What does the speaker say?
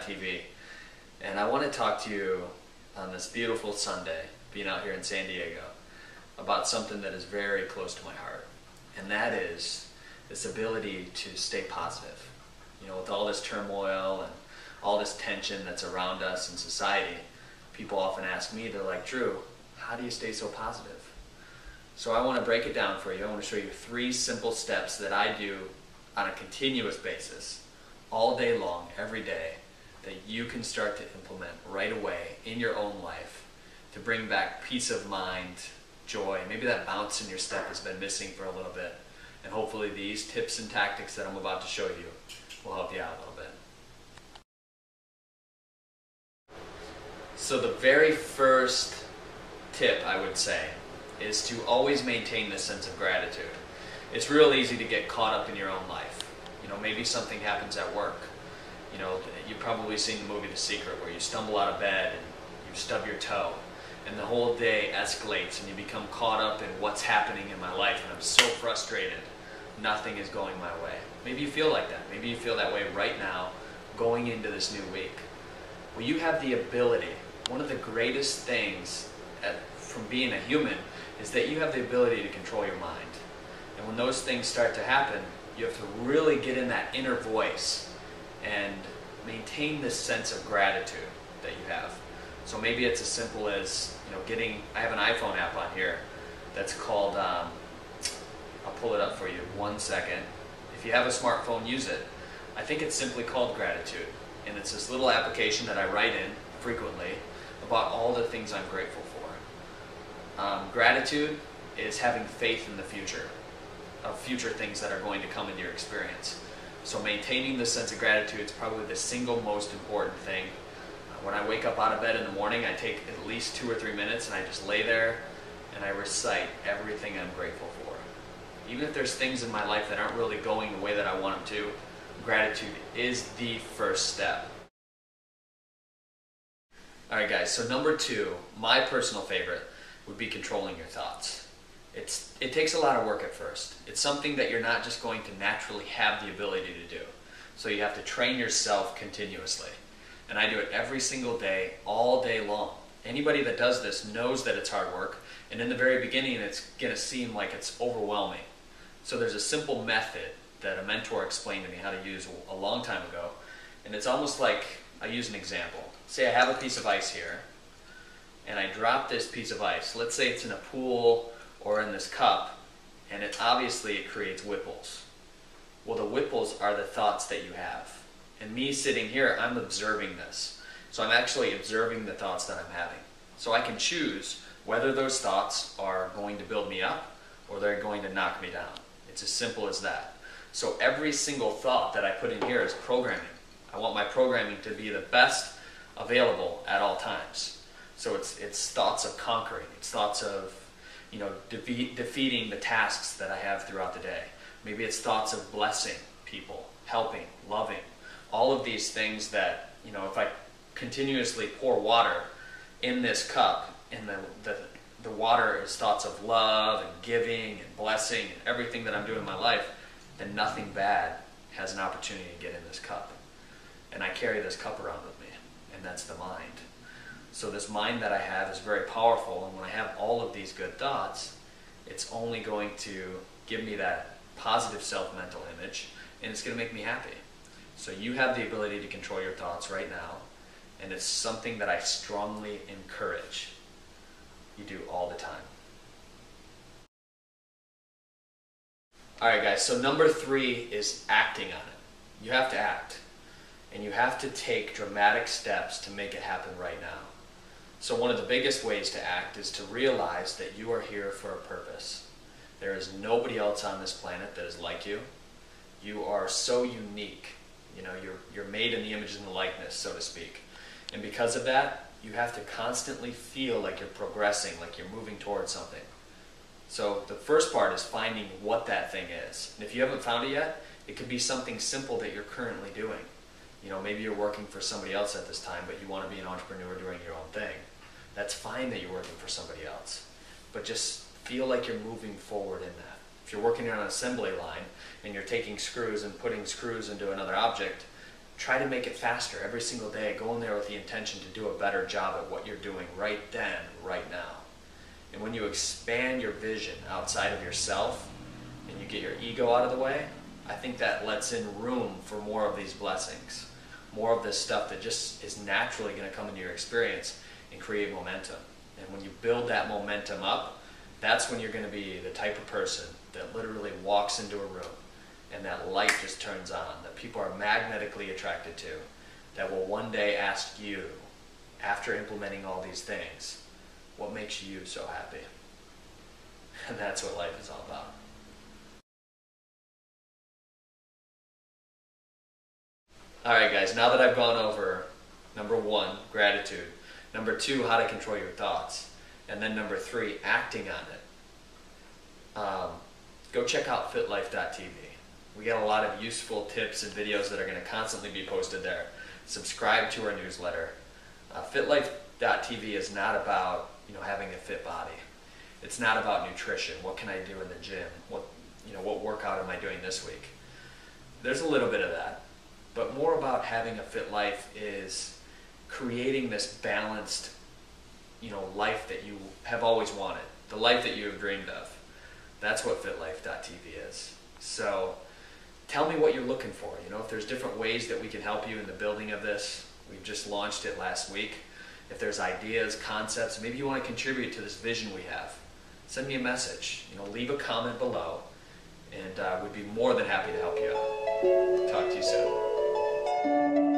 TV, and I want to talk to you on this beautiful Sunday, being out here in San Diego, about something that is very close to my heart, and that is this ability to stay positive. You know, with all this turmoil and all this tension that's around us in society, people often ask me, they're like, Drew, how do you stay so positive? So I want to break it down for you. I want to show you 3 simple steps that I do on a continuous basis, all day long, every day, that you can start to implement right away in your own life to bring back peace of mind, joy. Maybe that bounce in your step has been missing for a little bit. And hopefully these tips and tactics that I'm about to show you will help you out a little bit. So the very first tip I would say is to always maintain this sense of gratitude. It's real easy to get caught up in your own life. You know, maybe something happens at work. You know, you've probably seen the movie The Secret, where you stumble out of bed and you stub your toe, and the whole day escalates and you become caught up in what's happening in my life, and I'm so frustrated. Nothing is going my way. Maybe you feel like that. Maybe you feel that way right now going into this new week. Well, you have the ability. One of the greatest things from being a human is that you have the ability to control your mind. And when those things start to happen, you have to really get in that inner voice and maintain this sense of gratitude that you have. So maybe it's as simple as, you know, I have an iPhone app on here that's called, I'll pull it up for you, 1 second. If you have a smartphone, use it. I think it's simply called Gratitude. And it's this little application that I write in frequently about all the things I'm grateful for. Gratitude is having faith in the future, of future things that are going to come into your experience. So maintaining this sense of gratitude is probably the single most important thing. When I wake up out of bed in the morning, I take at least 2 or 3 minutes and I just lay there and I recite everything I'm grateful for. Even if there's things in my life that aren't really going the way that I want them to, gratitude is the first step. Alright guys, so number 2, my personal favorite, would be controlling your thoughts. It takes a lot of work at first. It's something that you're not just going to naturally have the ability to do. So you have to train yourself continuously. And I do it every single day, all day long. Anybody that does this knows that it's hard work, and in the very beginning it's going to seem like it's overwhelming. So there's a simple method that a mentor explained to me how to use a long time ago, and it's almost like, I use an example. Say I have a piece of ice here, and I drop this piece of ice. Let's say it's in a pool or in this cup, and obviously it creates whipples. Well, the whipples are the thoughts that you have. And me sitting here, I'm observing this. So I'm actually observing the thoughts that I'm having. So I can choose whether those thoughts are going to build me up or they're going to knock me down. It's as simple as that. So every single thought that I put in here is programming. I want my programming to be the best available at all times. So it's thoughts of conquering. It's thoughts of, you know, defeating the tasks that I have throughout the day. Maybe it's thoughts of blessing people, helping, loving. All of these things that, you know, if I continuously pour water in this cup, and the water is thoughts of love and giving and blessing and everything that I'm doing in my life, then nothing bad has an opportunity to get in this cup. And I carry this cup around with me, and that's the mind. So this mind that I have is very powerful, and when I have all of these good thoughts, it's only going to give me that positive self-mental image, and it's going to make me happy. So you have the ability to control your thoughts right now, and it's something that I strongly encourage you do all the time. Alright guys, so number 3 is acting on it. You have to act, and you have to take dramatic steps to make it happen right now. So one of the biggest ways to act is to realize that you are here for a purpose. There is nobody else on this planet that is like you. You are so unique. You know, you're made in the image and the likeness, so to speak. And because of that, you have to constantly feel like you're progressing, like you're moving towards something. So the first part is finding what that thing is. And if you haven't found it yet, it could be something simple that you're currently doing. You know, maybe you're working for somebody else at this time, but you want to be an entrepreneur doing your own thing. That's fine that you're working for somebody else, but just feel like you're moving forward in that. If you're working on an assembly line and you're taking screws and putting screws into another object, try to make it faster every single day. Go in there with the intention to do a better job at what you're doing right then, right now. And when you expand your vision outside of yourself and you get your ego out of the way, I think that lets in room for more of these blessings, more of this stuff that just is naturally going to come into your experience and create momentum. And when you build that momentum up, that's when you're going to be the type of person that literally walks into a room and that light just turns on, that people are magnetically attracted to, that will one day ask you, after implementing all these things, what makes you so happy? And that's what life is all about. Alright guys, now that I've gone over number 1, gratitude, number 2, how to control your thoughts, and then number 3, acting on it, go check out fitlife.tv. We got a lot of useful tips and videos that are going to constantly be posted there. Subscribe to our newsletter. Fitlife.tv is not about having a fit body. It's not about nutrition. What can I do in the gym? What workout am I doing this week? There's a little bit of that, but more about having a fit life is creating this balanced, life that you have always wanted, the life that you have dreamed of. That's what fitlife.tv is. So tell me what you're looking for. If there's different ways that we can help you in the building of this. We've just launched it last week. If there's ideas, concepts, maybe you want to contribute to this vision we have, send me a message. Leave a comment below, and we'd be more than happy to help you out. Talk to you soon.